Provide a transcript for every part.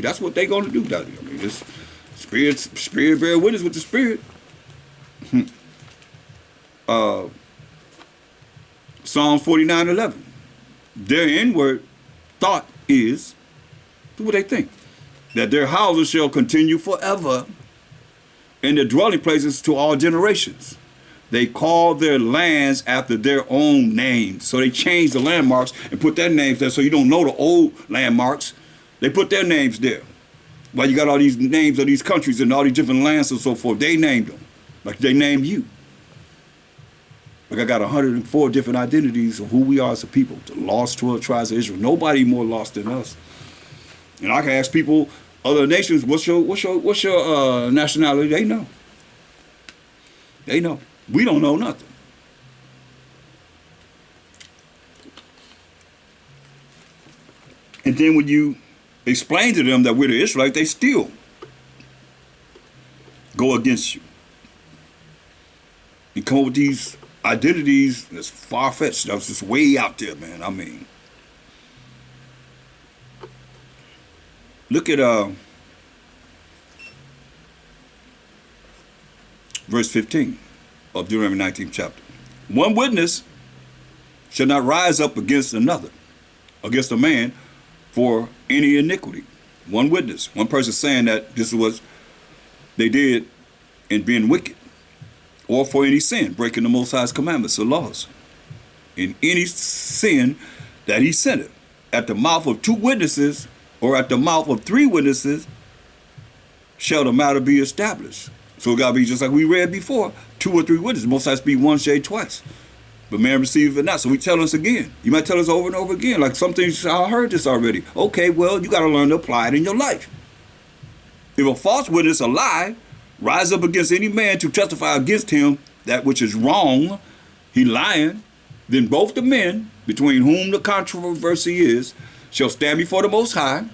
That's what they're going to do. I mean, it's spirit bear witness with the spirit. Psalm 49:11. Their inward thought is, what they think, that their houses shall continue forever, and their dwelling places to all generations. They call their lands after their own names. So they changed the landmarks and put their names there so you don't know the old landmarks. They put their names there. Well, you got all these names of these countries and all these different lands and so forth. They named them like they named you. Like I got 104 different identities of who we are as a people. The lost 12 tribes of Israel. Nobody more lost than us. And I can ask people, other nations, what's your nationality? They know. They know. We don't know nothing. And then when you explain to them that we're the Israelites, they still go against you. And come up with these identities that's far-fetched. That's just way out there, man. I mean, look at verse 15 of Deuteronomy 19th chapter. One witness shall not rise up against another, against a man for any iniquity. One witness, one person saying that this is what they did in being wicked, or for any sin, breaking the Most High's commandments or laws. In any sin that he sinned, at the mouth of 2 witnesses or at the mouth of 3 witnesses shall the matter be established. So it got to be just like we read before, 2 or 3 witnesses. Most has to be one shade twice. But man receiveth it not. So we tell us again. You might tell us over and over again. Like some things, I heard this already. Okay, well, you got to learn to apply it in your life. If a false witness, a lie, rise up against any man to testify against him that which is wrong, he lying, then both the men, between whom the controversy is, shall stand before the Most High,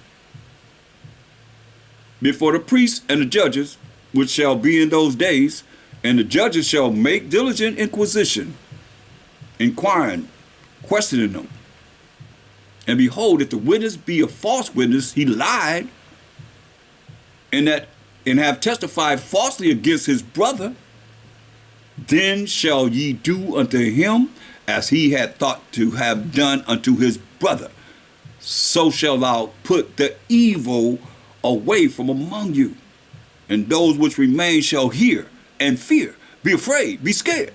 before the priests and the judges, which shall be in those days, and the judges shall make diligent inquisition, inquiring, questioning them. And behold, if the witness be a false witness, he lied, and have testified falsely against his brother, then shall ye do unto him as he had thought to have done unto his brother. So shall thou put the evil away from among you. And those which remain shall hear and fear, be afraid, be scared.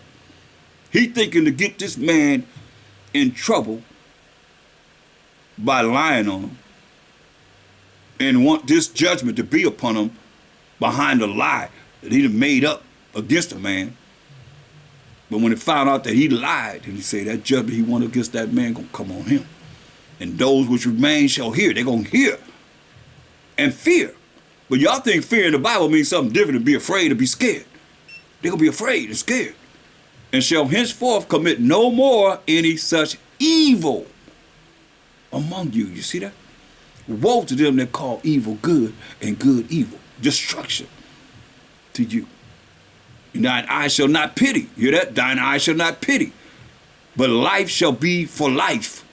He thinking to get this man in trouble by lying on him and want this judgment to be upon him behind a lie that he done made up against a man. But when he found out that he lied, and he said that judgment he wanted against that man gonna come on him. And those which remain shall hear. They're gonna hear and fear. But y'all think fear in the Bible means something different than be afraid or be scared. They're gonna be afraid and scared. And shall henceforth commit no more any such evil among you. You see that? Woe to them that call evil good and good evil. Destruction to you. And thine eye shall not pity. You hear that? Thine eye shall not pity. But life shall be for life.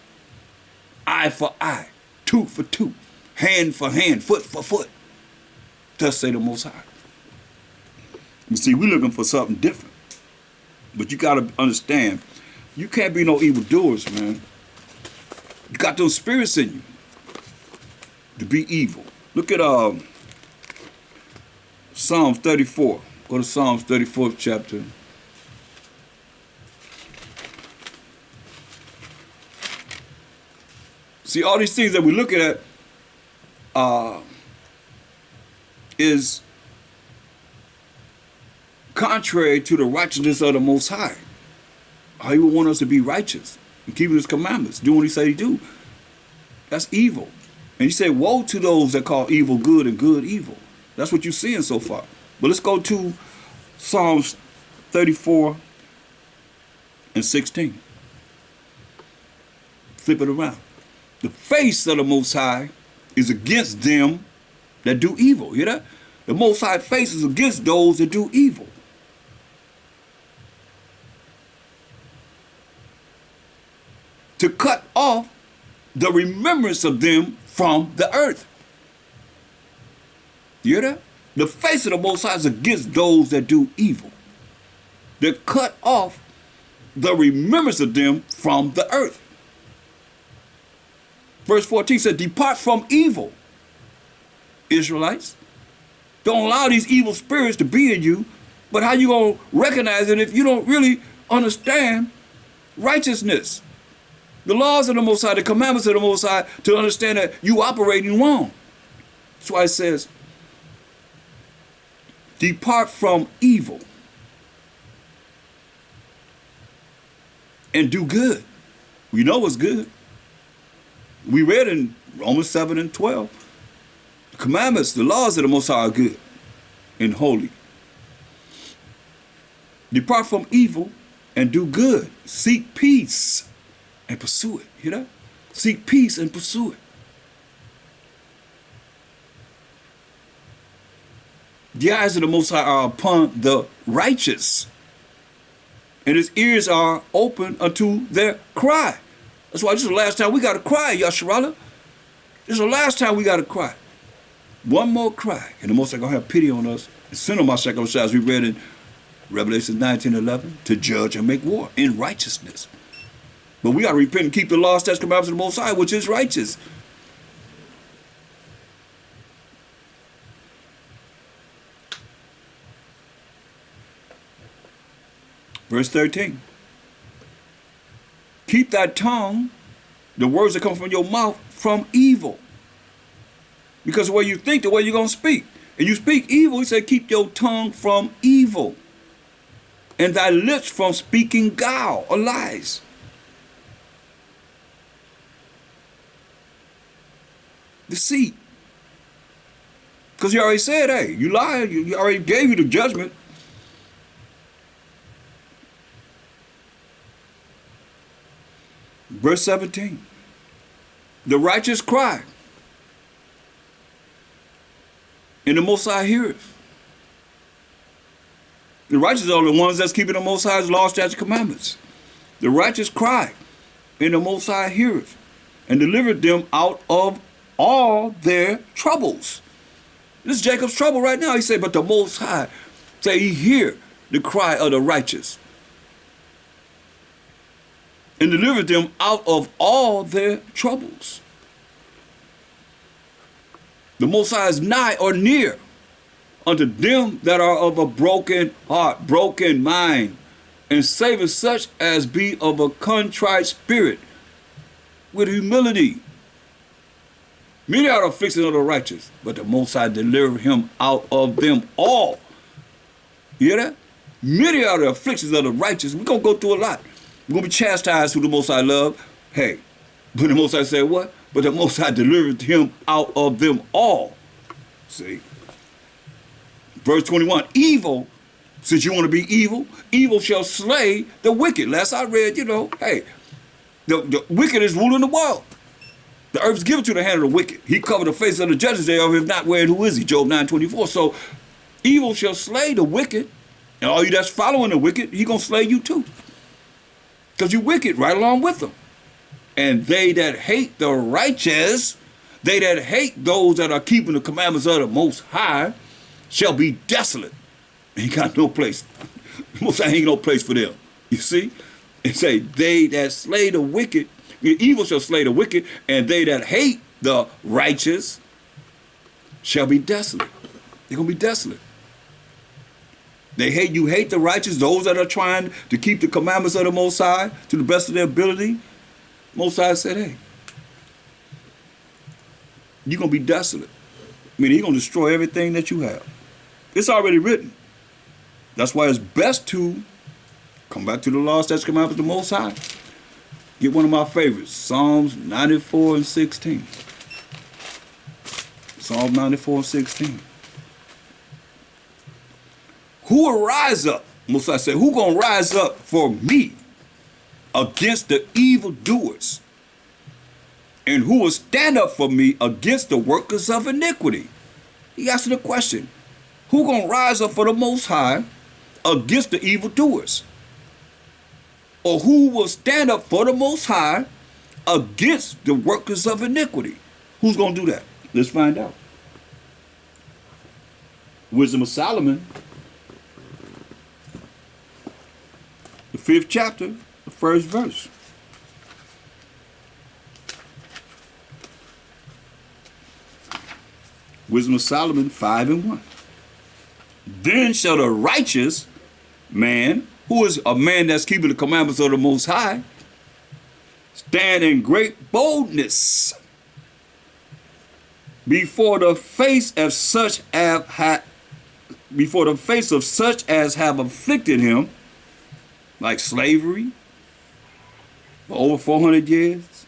Eye for eye. Tooth for tooth. Hand for hand. Foot for foot. Thus say the Most High. You see, we're looking for something different. But you got to understand, you can't be no evildoers, man. You got those spirits in you to be evil. Look at Psalms 34. Go to Psalms 34th chapter. See, all these things that we're looking at is contrary to the righteousness of the Most High. How he would want us to be righteous and keeping his commandments, doing what he said he do. That's evil. And he said, woe to those that call evil good and good evil. That's what you're seeing so far. But let's go to Psalms 34 and 16. Flip it around. The face of the Most High is against them that do evil. You hear that? The Most High face is against those that do evil. To cut off the remembrance of them from the earth. You hear that? The face of the Most High is against those that do evil. They cut off the remembrance of them from the earth. Verse 14 said, depart from evil, Israelites. Don't allow these evil spirits to be in you. But how you going to recognize it if you don't really understand righteousness? The laws of the Most High, the commandments of the Most High, to understand that you operating wrong. That's why it says, depart from evil and do good. We know what's good. We read in Romans 7 and 12, the commandments, the laws of the Most High are good and holy. Depart from evil and do good. Seek peace and pursue it. You know? Seek peace and pursue it. The eyes of the Most High are upon the righteous, and his ears are open unto their cry. That's why this is the last time we got to cry, Yasharala. This is the last time we got to cry. One more cry, and the Most High going to have pity on us and send on our sacrifice, as we read in Revelation 19:11, to judge and make war in righteousness. But we got to repent and keep the law, statutes, commandments of the Most High, which is righteous. Verse 13. Keep thy tongue, the words that come from your mouth, from evil. Because the way you think, the way you're going to speak. And you speak evil, he said, keep your tongue from evil, and thy lips from speaking guile or lies. Deceit. Because he already said, hey, you lied, he already gave you the judgment. Verse 17. The righteous cry, and the Most High heareth. The righteous are the ones that's keeping the Most High's law, statutes, commandments. The righteous cry, and the Most High heareth, and delivered them out of all their troubles. This is Jacob's trouble right now. He said, but the Most High say he hear the cry of the righteous, and delivered them out of all their troubles. The Most High is nigh or near unto them that are of a broken heart, broken mind, and saveth such as be of a contrite spirit, with humility. Many are the afflictions of the righteous, but the Most High delivered him out of them all. You hear that? Many are the afflictions of the righteous. We're going to go through a lot. We're going to be chastised who the Most High love. Hey, but the Most High said what? But the Most High delivered him out of them all. See? Verse 21, evil, since you want to be evil, evil shall slay the wicked. Last I read, hey, the wicked is ruling the world. The earth is given to the hand of the wicked. He covered the face of the judges thereof, if not wherein who is he? Job 9:24. So evil shall slay the wicked, and all you that's following the wicked, he going to slay you too. Because you wicked right along with them. And they that hate the righteous, they that hate those that are keeping the commandments of the Most High, shall be desolate. Ain't got no place. Most High ain't no place for them. You see? It say, they that slay the wicked, evil shall slay the wicked, and they that hate the righteous shall be desolate. They're going to be desolate. You hate the righteous, those that are trying to keep the commandments of the Most High to the best of their ability. Most High said, hey, you're going to be desolate. He's going to destroy everything that you have. It's already written. That's why it's best to come back to the law, statutes, commandments of the Most High. Get one of my favorites, Psalms 94 and 16. Psalm 94 and 16. Who will rise up? Most High said, who going to rise up for me against the evildoers? And who will stand up for me against the workers of iniquity? He asked the question, who going to rise up for the Most High against the evildoers? Or who will stand up for the Most High against the workers of iniquity? Who's going to do that? Let's find out. Wisdom of Solomon, the 5th chapter, the 1st verse. Wisdom of Solomon 5:1. Then shall the righteous man, who is a man that's keeping the commandments of the Most High, stand in great boldness before the face of such as have afflicted him, like slavery for over 400 years,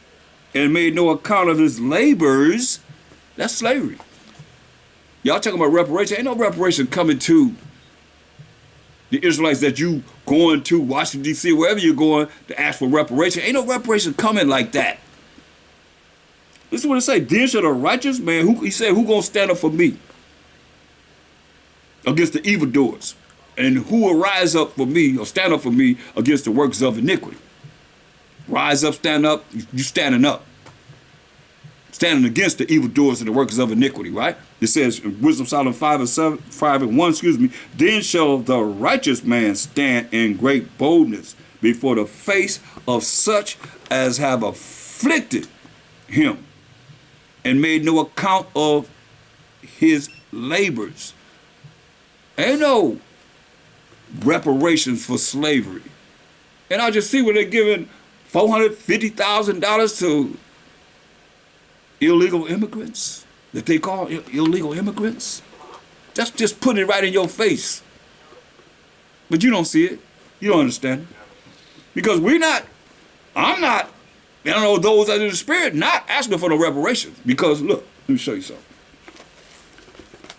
and made no account of his labors. That's slavery. Y'all talking about reparation. Ain't no reparation coming to the Israelites that you going to Washington, D.C., wherever you're going to ask for reparation. Ain't no reparation coming like that. This is what it say. Then shall the righteous man, he said, who gonna stand up for me against the evildoers? And who will rise up for me or stand up for me against the works of iniquity? Rise up, stand up, you standing up. Standing against the evildoers and the workers of iniquity, right? It says, Wisdom Solomon 5:1, then shall the righteous man stand in great boldness before the face of such as have afflicted him and made no account of his labors. Ain't no reparations for slavery. And I just see where they're giving $450,000 to illegal immigrants that they call illegal immigrants. That's just putting it right in your face. But you don't see it. You don't understand it. Because I'm not, those under the Spirit, not asking for no reparations. Because look, let me show you something.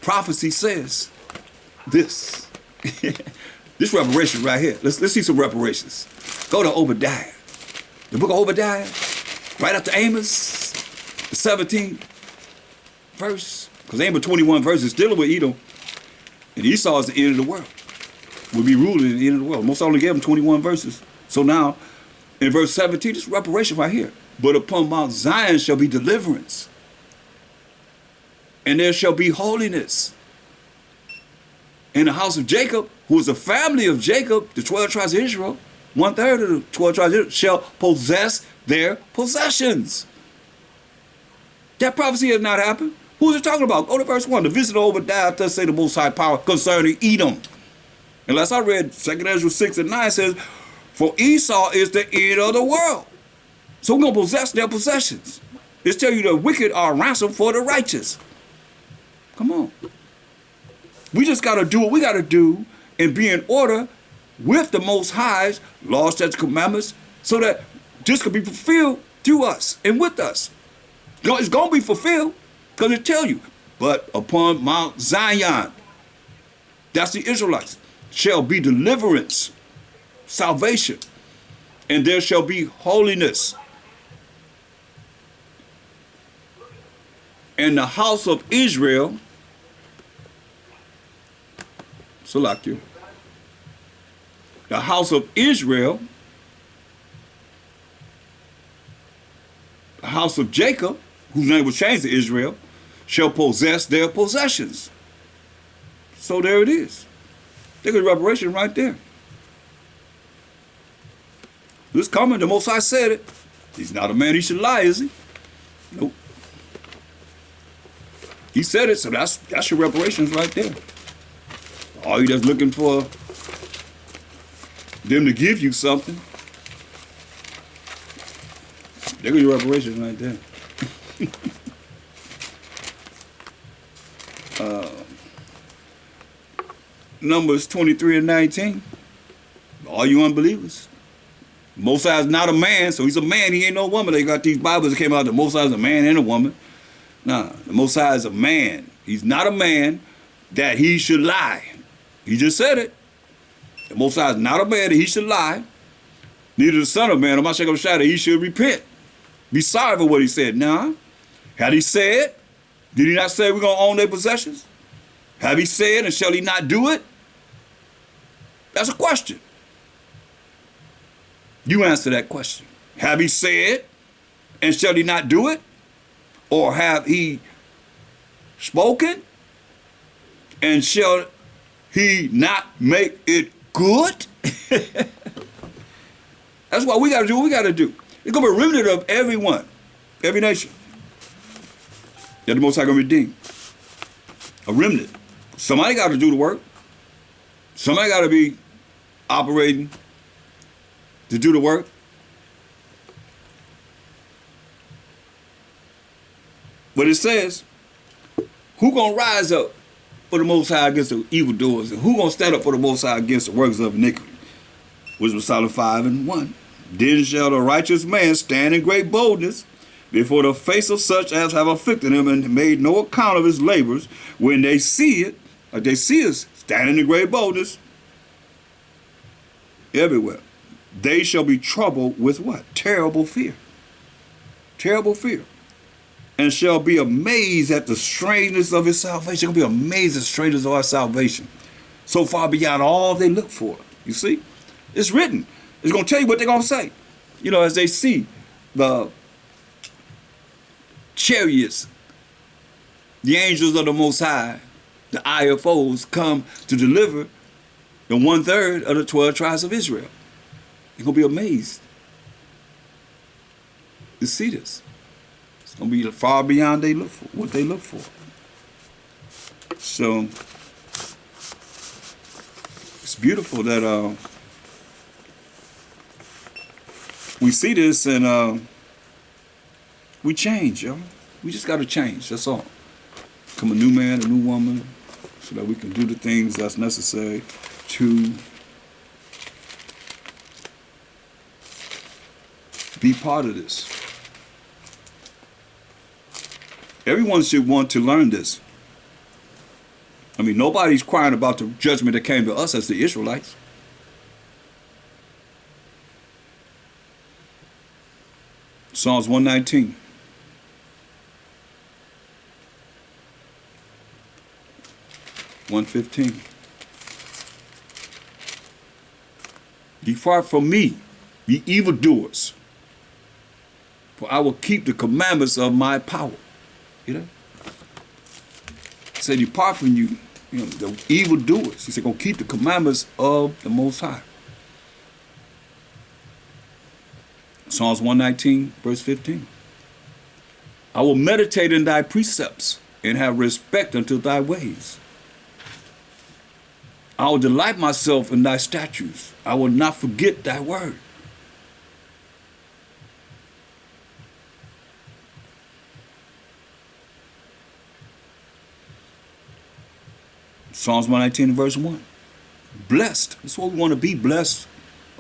Prophecy says this. This reparation right here. Let's see some reparations. Go to Obadiah. The book of Obadiah, right after Amos, the 17th verse, because Amos 21 verses dealing with Edom, and Esau is the end of the world. Will be ruling at the end of the world. Most only gave him 21 verses. So now, in verse 17, this reparation right here. But upon Mount Zion shall be deliverance, and there shall be holiness. In the house of Jacob, who is the family of Jacob, the 12 tribes of Israel, 1/3 of the 12 tribes of Israel shall possess their possessions. That prophecy has not happened. Who's it talking about? Go to verse 1. The visit of Obadiah does say the Most High power concerning Edom. And last I read, 2 Ezra 6:9 says, for Esau is the end of the world. So we're going to possess their possessions. It's tell you the wicked are ransom for the righteous. Come on. We just got to do what we got to do and be in order with the Most High's laws, statutes, commandments, so that this could be fulfilled through us and with us. It's going to be fulfilled because it tell you, but upon Mount Zion, that's the Israelites, shall be deliverance, salvation, and there shall be holiness. And the house of Israel, select you, the house of Israel, the house of Jacob, whose name was changed to Israel, shall possess their possessions. So there it is. There's a reparation right there. This coming, the Most High said it. He's not a man he should lie, is he? Nope. He said it, so that's your reparations right there. All you just looking for them to give you something. There go your reparations right there. Numbers 23:19. All you unbelievers. Most High is not a man, so he's a man. He ain't no woman. They got these Bibles that came out that Most High is a man and a woman. Nah, the Most High is a man. He's not a man that he should lie. He just said it. The Most High is not a man that he should lie. Neither the Son of Man, I'm not shaking that he should repent. Be sorry for what he said. Nah. Had he said, did he not say we're going to own their possessions? Have he said, and shall he not do it? That's a question. You answer that question. Have he said, and shall he not do it? Or have he spoken, And shall he not make it good? That's what we got to do what we got to do. It's going to be a remnant of everyone, every nation, that the Most High going to redeem. A remnant. Somebody got to do the work. Somebody got to be operating to do the work. But it says, who going to rise up for the Most High against the evildoers? And who going to stand up for the Most High against the works of iniquity? Which was Psalm 5:1. Then shall the righteous man stand in great boldness before the face of such as have afflicted him and made no account of his labors. When they see it, like they see us standing in great boldness everywhere, they shall be troubled with what? Terrible fear. Terrible fear. And shall be amazed at the strangeness of his salvation. They'll be amazed at the strangeness of our salvation. So far beyond all they look for. You see? It's written. It's going to tell you what they're going to say. You know, as they see the chariots, the angels of the Most High, the IFOs come to deliver the 1/3 of the 12 tribes of Israel. They're going to be amazed to see this. It's going to be far beyond they look for, what they look for. So it's beautiful that we see this and we change, yo. We just got to change, that's all. Become a new man, a new woman, so that we can do the things that's necessary to be part of this. Everyone should want to learn this. I mean, nobody's crying about the judgment that came to us as the Israelites. Psalms 119. (115). Depart from me, ye evildoers, for I will keep the commandments of my power. You know? Say, depart from you, the evildoers. He said, gonna keep the commandments of the Most High. Psalms 119, verse 15. I will meditate in thy precepts and have respect unto thy ways. I will delight myself in thy statutes. I will not forget thy word. Psalms 119, verse 1. Blessed. That's what we want to be, blessed.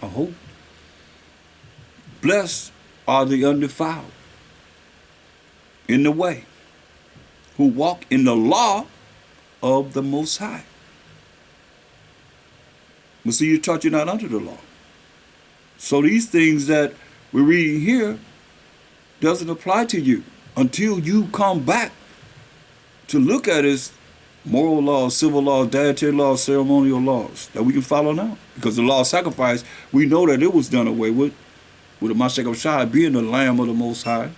I hope. Blessed are the undefiled in the way, who walk in the law of the Most High. But see, you're taught you're not under the law. So these things that we're reading here doesn't apply to you until you come back to look at as moral laws, civil laws, dietary laws, ceremonial laws that we can follow now. Because the law of sacrifice, we know that it was done away with the Mashiach Shai being the Lamb of the Most High.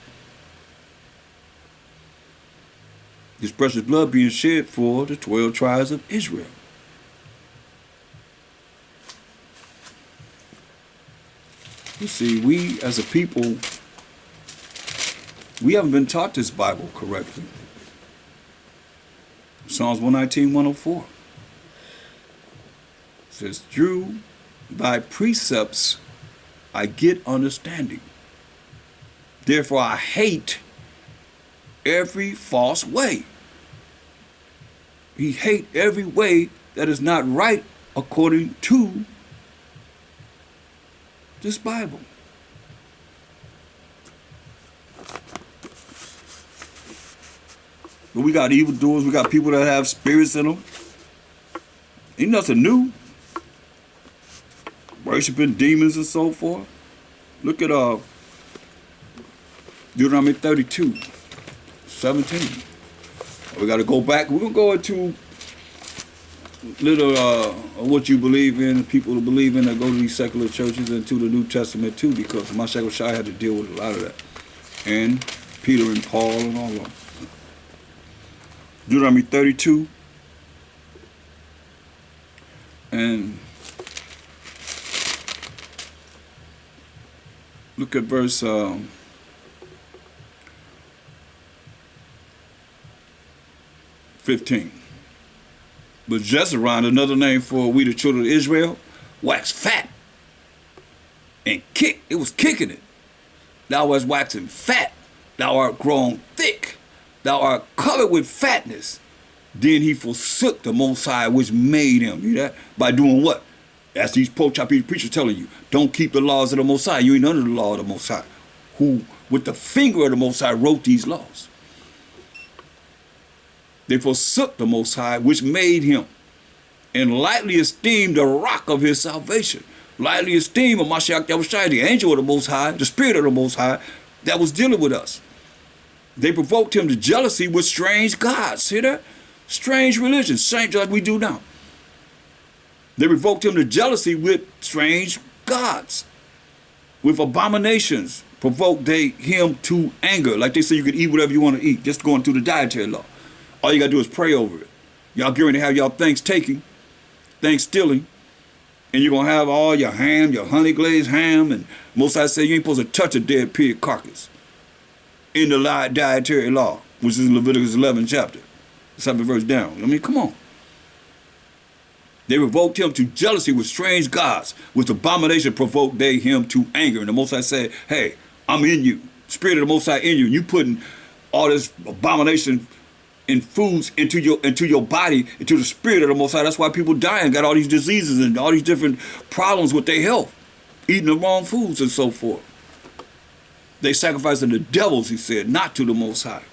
His precious blood being shed for the 12 tribes of Israel. You see, we as a people, we haven't been taught this Bible correctly. Psalms 119, 104 says, through thy precepts I get understanding. Therefore I hate every false way. He hate every way that is not right according to this Bible. But we got evildoers, we got people that have spirits in them. Ain't nothing new. Worshiping demons and so forth. Look at Deuteronomy 32, 17. We got to go back. We're going to go into little what you believe in, people who believe in that go to these secular churches, and to the New Testament too, because Mashiach Shai had to deal with a lot of that. And Peter and Paul and all of them. Deuteronomy 32, And look at verse 15. But Jezreel, another name for we the children of Israel, waxed fat and kicked. It was kicking it. Thou art waxing fat. Thou art grown thick. Thou art covered with fatness. Then he forsook the Most High, which made him. You know that? By doing what? As these pro-choppy preachers telling you, don't keep the laws of the Most High. You ain't under the law of the Most High. Who, with the finger of the Most High, wrote these laws. They forsook the Most High, which made him, and lightly esteemed the rock of his salvation. Lightly esteemed of Mashiach Yahushua, the angel of the Most High, the spirit of the Most High, that was dealing with us. They provoked him to jealousy with strange gods. See that? Strange religions, strange like we do now. They provoked him to jealousy with strange gods. With abominations, provoked they him to anger. Like they say you can eat whatever you want to eat, just going through the dietary law. All you got to do is pray over it. Y'all getting ready to have y'all Thanksgiving, Thanksgiving, and you're going to have all your ham, your honey glazed ham, and most I say you ain't supposed to touch a dead pig carcass in the dietary law, which is Leviticus 11 chapter, 7 verse down. I mean, come on. They provoked him to jealousy with strange gods, with abomination provoked they him to anger. And the Most High said, hey, I'm in you. Spirit of the Most High in you. And you putting all this abomination in foods into your body, into the spirit of the Most High. That's why people dying, got all these diseases and all these different problems with their health, eating the wrong foods and so forth. They sacrificing the devils, he said, not to the Most High,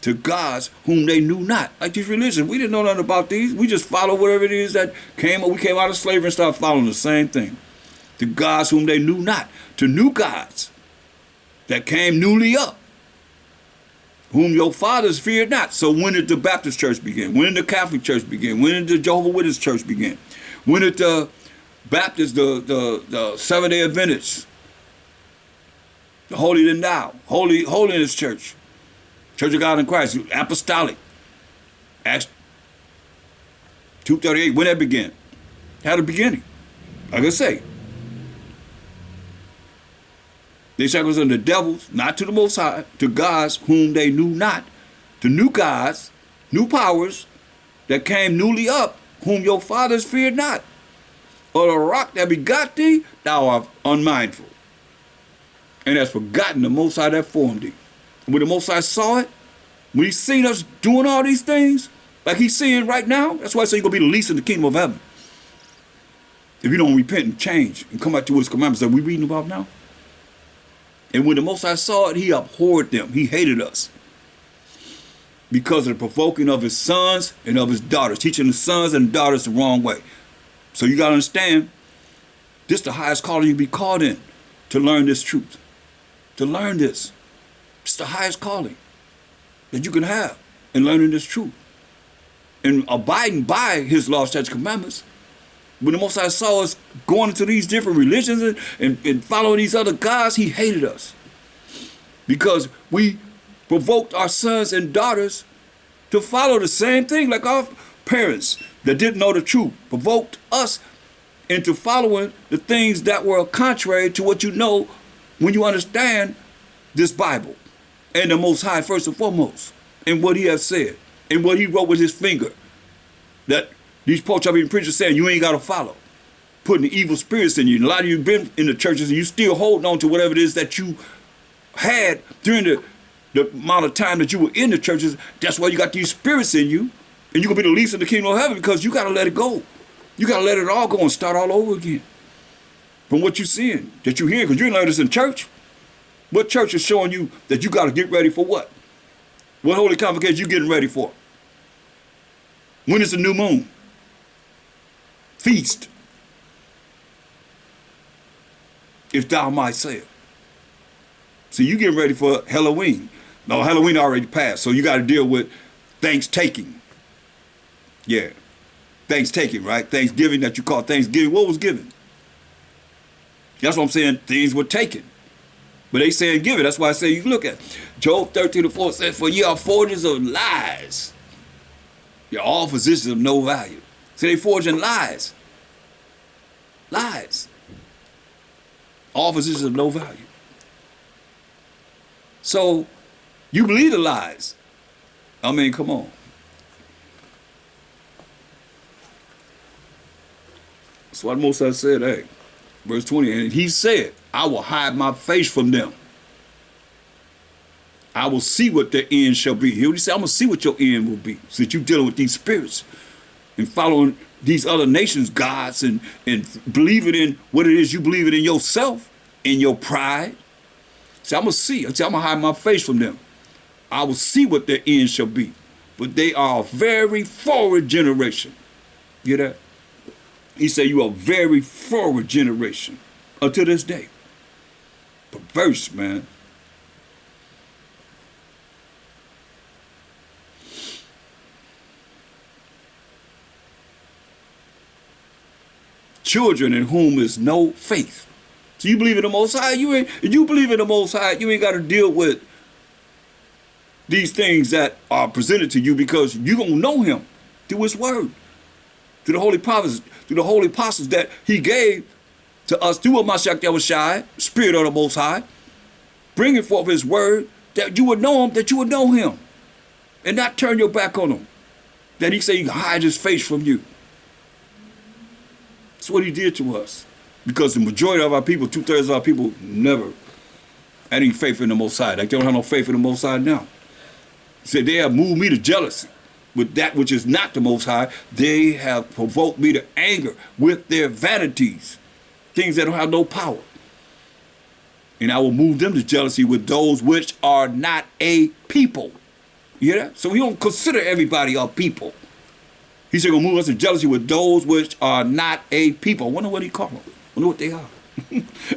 to gods whom they knew not. Like these religions, we didn't know nothing about these. We just follow whatever it is that we came out of slavery and started following the same thing. To gods whom they knew not, to new gods that came newly up, whom your fathers feared not. So when did the Baptist church begin? When did the Catholic church begin? When did the Jehovah's Witness church begin? When did the Baptist, the Seventh-day Adventists, the Holy Than Thou, Holiness Church, Church of God in Christ, Apostolic, Acts 2:38, when that began? Had a beginning. Like I say, they sacrificed unto the devils, not to the Most High, to gods whom they knew not, to new gods, new powers that came newly up, whom your fathers feared not. Or the rock that begot thee, thou art unmindful, and hast forgotten the Most High that formed thee. When the Most High saw it, when he seen us doing all these things, like he's seeing right now, that's why I say you're going to be the least in the kingdom of heaven. If you don't repent and change and come back to his commandments that we're reading about now. And when the Most High saw it, he abhorred them. He hated us because of the provoking of his sons and of his daughters, teaching the sons and daughters the wrong way. So you got to understand, this is the highest calling you be called in, to learn this truth. To learn this. It's the highest calling that you can have in learning this truth. And abiding by his law, statutes, commandments. When the Most High saw us going into these different religions and following these other gods, he hated us. Because we provoked our sons and daughters to follow the same thing, like our parents that didn't know the truth, provoked us into following the things that were contrary to what you know when you understand this Bible and the Most High first and foremost, and what he has said, and what he wrote with his finger, that these poor-chopping preachers saying you ain't got to follow, putting the evil spirits in you. And a lot of you have been in the churches and you still holding on to whatever it is that you had during the amount of time that you were in the churches. That's why you got these spirits in you, and you're going to be the least in the kingdom of heaven, because you got to let it go. You got to let it all go and start all over again from what you're seeing, that you're hearing, because you ain't learned this in church. What church is showing you that you got to get ready for what? What holy convocation you getting ready for? When is the new moon? Feast. If thou might say it. So you getting ready for Halloween. No, Halloween already passed, so you got to deal with Thanksgiving. Yeah. Thanksgiving, right? Thanksgiving that you call Thanksgiving. What was given? That's what I'm saying. Things were taken. But they saying give it. That's why I say you look at Job 13:4 says, for ye are forgers of lies. You're all physicians of no value. So they forging lies. Lies. Offices of no value. So you believe the lies. I mean, come on. That's what Moses said, hey, verse 20, and he said, I will hide my face from them. I will see what their end shall be. He said, I'm going to see what your end will be. Since you're dealing with these spirits and following these other nations' gods and believing in what it is you believe in yourself, in your pride. So I'm going to see. I'm going to hide my face from them. I will see what their end shall be. But they are a very forward generation. You hear that? He said, you are a very forward generation until this day. Perverse, man. Children in whom is no faith. So you believe in the Most High? If you believe in the Most High, you ain't got to deal with these things that are presented to you because you're going to know him through his word, through the holy prophets, through the holy apostles that he gave to us through Mashiach Yahushua, Spirit of the Most High, bringing forth his word that you would know him, that you would know him and not turn your back on him. That he said he can hide his face from you. That's what he did to us. Because the majority of our people, 2/3 of our people, never had any faith in the Most High. Like they don't have no faith in the Most High now. He said, they have moved me to jealousy with that which is not the Most High. They have provoked me to anger with their vanities, things that don't have no power. And I will move them to jealousy with those which are not a people. You hear that? So we don't consider everybody a people. He said, going to move us to jealousy with those which are not a people. I wonder what he called them. I wonder what they are.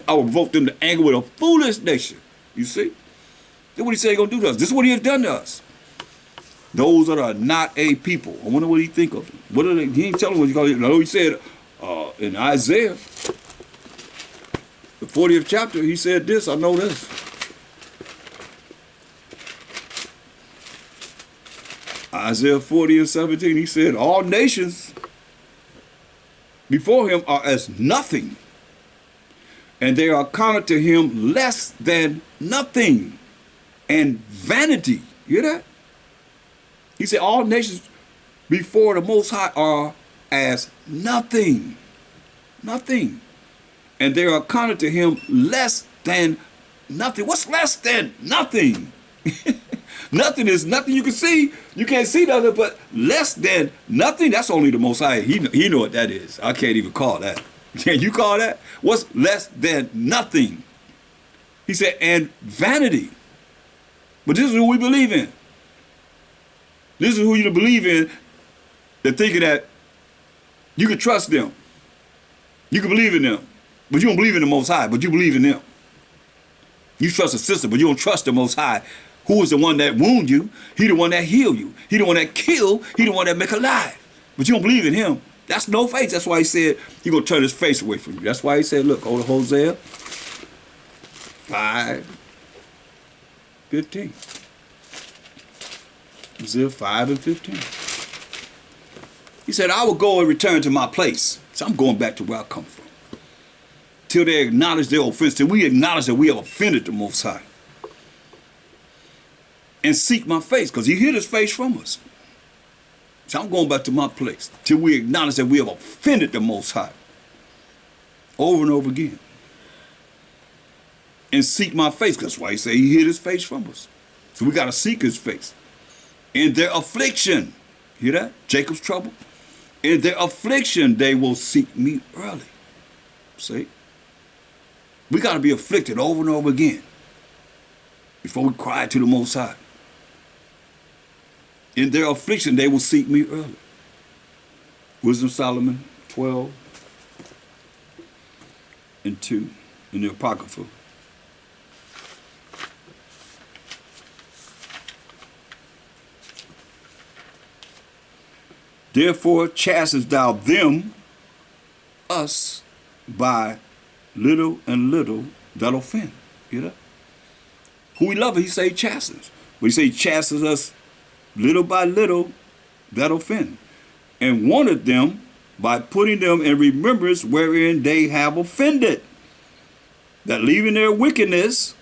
I will provoke them to anger with a foolish nation. You see? That's what he said he's going to do to us. This is what he has done to us. Those that are not a people. I wonder what he think of them. What are they? He ain't telling what he's going to do. I know he said in Isaiah, the 40th chapter, he said this. I know this. Isaiah 40:17, he said, all nations before him are as nothing, and they are counted to him less than nothing and vanity. You hear that? He said, all nations before the Most High are as nothing. Nothing. And they are counted to him less than nothing. What's less than nothing? Nothing is nothing you can see. You can't see nothing, but less than nothing, that's only the Most High. He know what that is. I can't even call that. Can you call that? What's less than nothing? He said, and vanity. But this is who we believe in. This is who you believe in. They're thinking that you can trust them. You can believe in them. But you don't believe in the Most High, but you believe in them. You trust a sister, but you don't trust the Most High. Who is the one that wound you? He the one that heal you. He the one that kill. He the one that make alive. But you don't believe in him. That's no faith. That's why he said he gonna turn his face away from you. That's why he said, look, go to Hosea 5:15. Hosea 5:15. He said, I will go and return to my place. So I'm going back to where I come from. Till they acknowledge their offense. Till we acknowledge that we have offended the Most High. And seek my face, because he hid his face from us. So I'm going back to my place till we acknowledge that we have offended the Most High. Over and over again. And seek my face, because that's why he said he hid his face from us. So we got to seek his face. In their affliction, hear that? Jacob's trouble. In their affliction, they will seek me early. See? We got to be afflicted over and over again before we cry to the Most High. In their affliction, they will seek me early. Wisdom of Solomon 12:2 in the Apocrypha. Therefore chastest thou them, us, by little and little that offend. You know? Who we love, he say chastens. But he say chastens us little by little that offend. And warned them by putting them in remembrance wherein they have offended, that leaving their wickedness,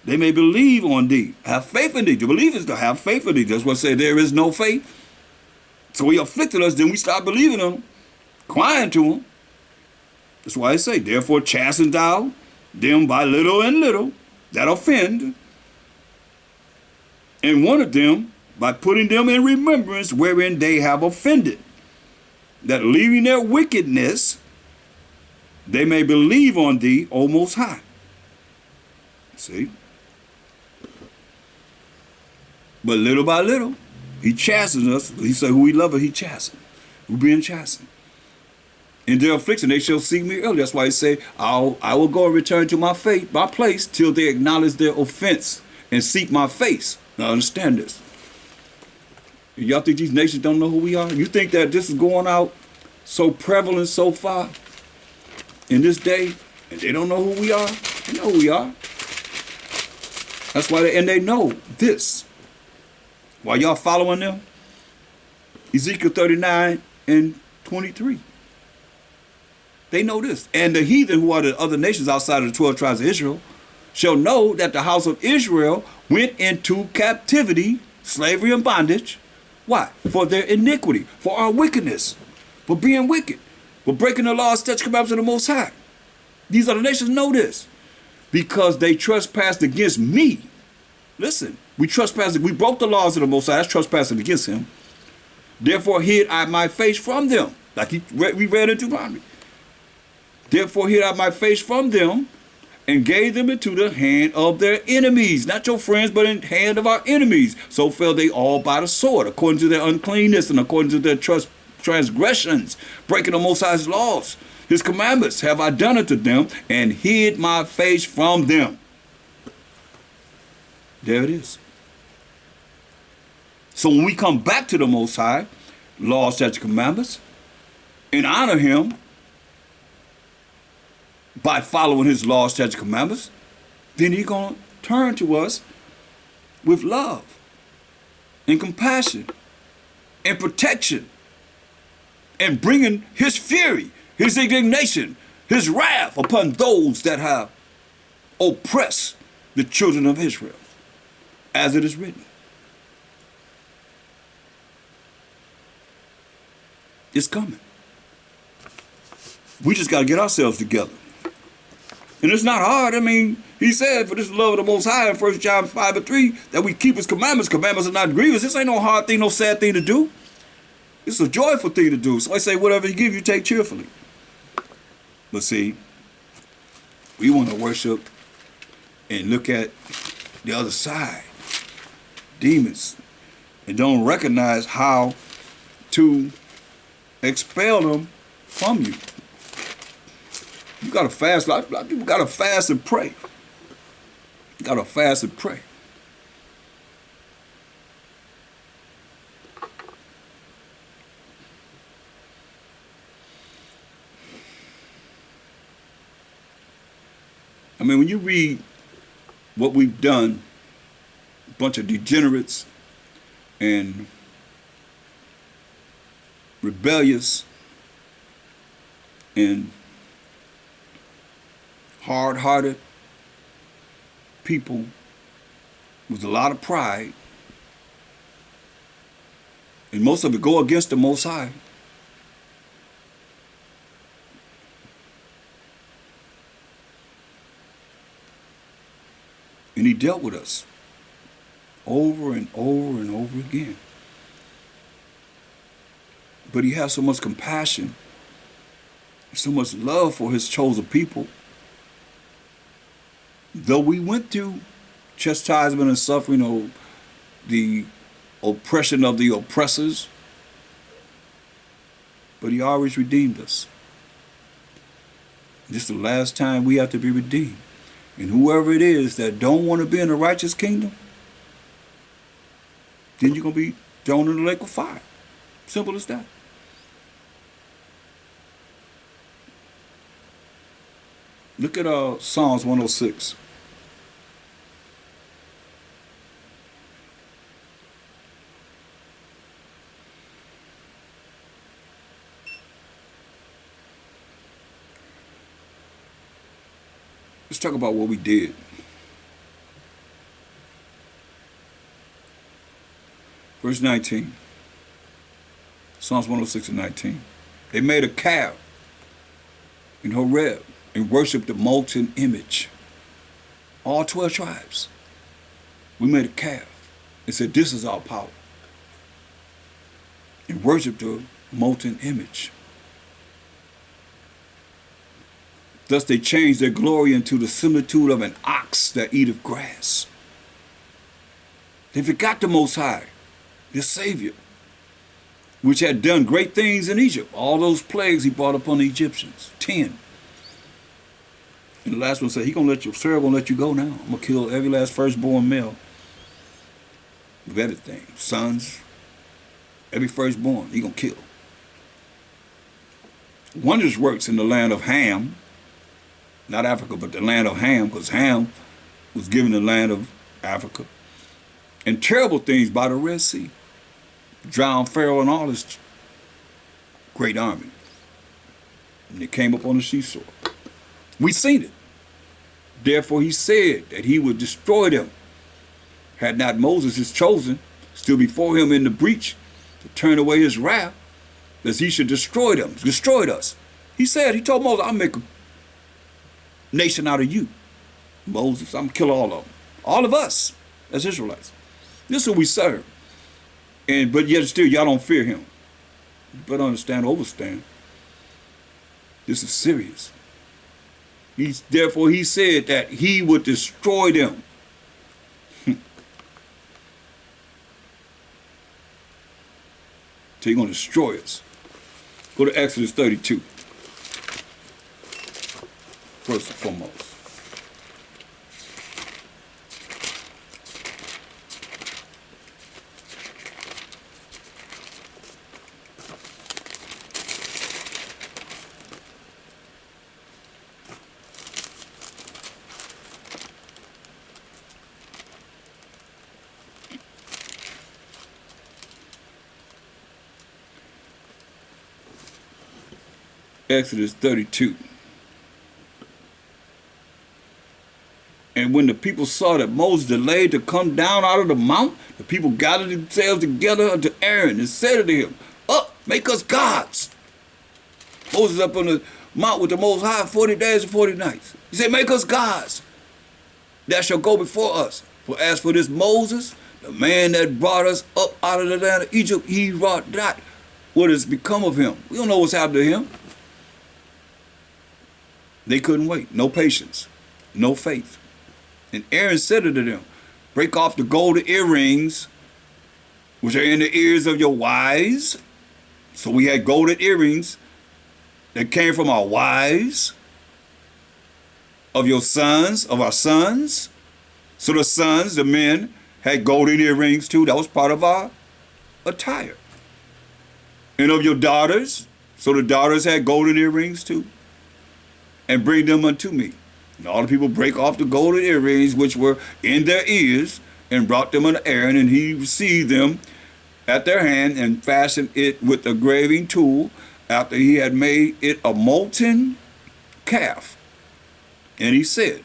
they may believe on thee. Have faith in thee. To believe is to have faith in thee. That's what say there is no faith. So he afflicted us, then we start believing him, crying to him. That's why I say, therefore chasten thou them by little and little that offend, and one of them by putting them in remembrance wherein they have offended, that leaving their wickedness, they may believe on thee, O Most High. See? But little by little, he chastens us. He said, who we love, he chastens. We're being chastened. In their affliction, they shall seek me early. That's why he say, I will go and return to my faith, my place, till they acknowledge their offense and seek my face. Now understand this. Y'all think these nations don't know who we are? You think that this is going out so prevalent so far in this day, and they don't know who we are? They know who we are. That's why they know this. While y'all following them, Ezekiel 39 and 23. They know this. And the heathen, who are the other nations outside of the 12 tribes of Israel, shall know that the house of Israel went into captivity, slavery and bondage. Why? For their iniquity, for our wickedness, for being wicked, for breaking the laws, statutes, commandments of the Most High. These other nations know this because they trespassed against me. Listen, we broke the laws of the Most High. That's trespassing against him. Therefore hid I my face from them. Like we read in Deuteronomy. Therefore hid I my face from them and gave them into the hand of their enemies. Not your friends, but in the hand of our enemies. So fell they all by the sword, according to their uncleanness and according to their transgressions, breaking the Most High's laws. His commandments have I done unto them and hid my face from them. There it is. So when we come back to the Most High, laws, statutes, commandments, and honor him by following his laws, statutes, commandments, then he's going to turn to us with love and compassion and protection and bringing his fury, his indignation, his wrath upon those that have oppressed the children of Israel, as it is written. It's coming. We just got to get ourselves together. And it's not hard. I mean, he said, for this love of the Most High in 1 John 5 and 3, that we keep his commandments. Commandments are not grievous. This ain't no hard thing, no sad thing to do. It's a joyful thing to do. So I say, whatever he give you, take cheerfully. But see, we want to worship and look at the other side, demons, and don't recognize how to expel them from you. You got to fast. A lot of people got to fast and pray. You got to fast and pray. I mean, when you read what we've done, a bunch of degenerates and rebellious and hard-hearted people with a lot of pride, and most of it go against the Most High. And he dealt with us over and over and over again. But he has so much compassion, so much love for his chosen people. Though we went through chastisement and suffering, or the oppression of the oppressors, but he always redeemed us. This is the last time we have to be redeemed. And whoever it is that don't want to be in the righteous kingdom, then you're going to be thrown in the lake of fire. Simple as that. Look at Psalms 106. Let's talk about what we did. Verse 19. Psalms 106 and 19. They made a calf in Horeb and worshiped the molten image. All 12 tribes. We made a calf and said, this is our power. And worshiped the molten image. Thus they changed their glory into the similitude of an ox that eateth grass. They forgot the Most High, the Savior, which had done great things in Egypt. All those plagues he brought upon the Egyptians, 10. And the last one said, he gonna let you, Sarah gonna let you go now. I'm gonna kill every last firstborn male of everything. Sons, every firstborn, he gonna kill. Wondrous works in the land of Ham, not Africa, but the land of Ham, because Ham was given the land of Africa. And terrible things by the Red Sea. Drowned Pharaoh and all his great army. And they came up on the seashore. We seen it. Therefore he said that he would destroy them. Had not Moses, his chosen, still before him in the breach to turn away his wrath, that he should destroy them, destroyed us. He said, he told Moses, I'll make a nation out of you. Moses, I'm gonna kill all of them. All of us as Israelites. This is who we serve. But yet still y'all don't fear him. You better understand, overstand. This is serious. Therefore he said that he would destroy them. So he's going to destroy us. Go to Exodus 32. First and foremost. Exodus 32. And when the people saw that Moses delayed to come down out of the mount, the people gathered themselves together unto Aaron and said unto him, up, make us gods. Moses up on the mount with the Most High 40 days and 40 nights. He said, make us gods that shall go before us. For as for this Moses, the man that brought us up out of the land of Egypt, he wrought not what has become of him. We don't know what's happened to him. They couldn't wait. No patience. No faith. And Aaron said unto them, break off the golden earrings which are in the ears of your wives. So we had golden earrings that came from our wives, of your sons, of our sons. So the sons, the men, had golden earrings too. That was part of our attire. And of your daughters, so the daughters had golden earrings too. And bring them unto me. And all the people break off the golden earrings which were in their ears, and brought them unto Aaron, and he received them at their hand, and fastened it with a graving tool, after he had made it a molten calf. And he said,